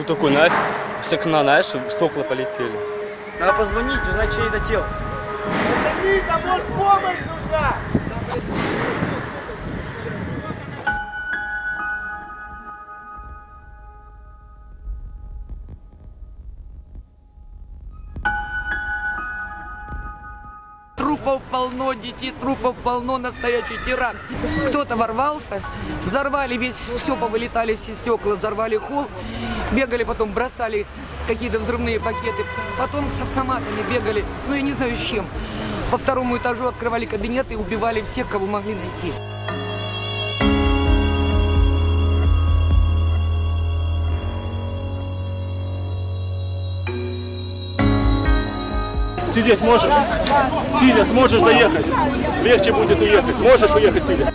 такой, знаешь, с окна, знаешь, стекла полетели. Надо позвонить, узнать, чей это тело. Пацаны, там может помощь нужна! Трупов полно, детей трупов полно, настоящий тиран. Кто-то ворвался, взорвали все повылетали все стекла, взорвали холл, бегали потом, бросали какие-то взрывные пакеты, потом с автоматами бегали, ну я не знаю с чем. По второму этажу открывали кабинеты и убивали всех, кого могли найти. Сидеть можешь? Сидя сможешь доехать? Легче будет уехать. Можешь уехать, сидя?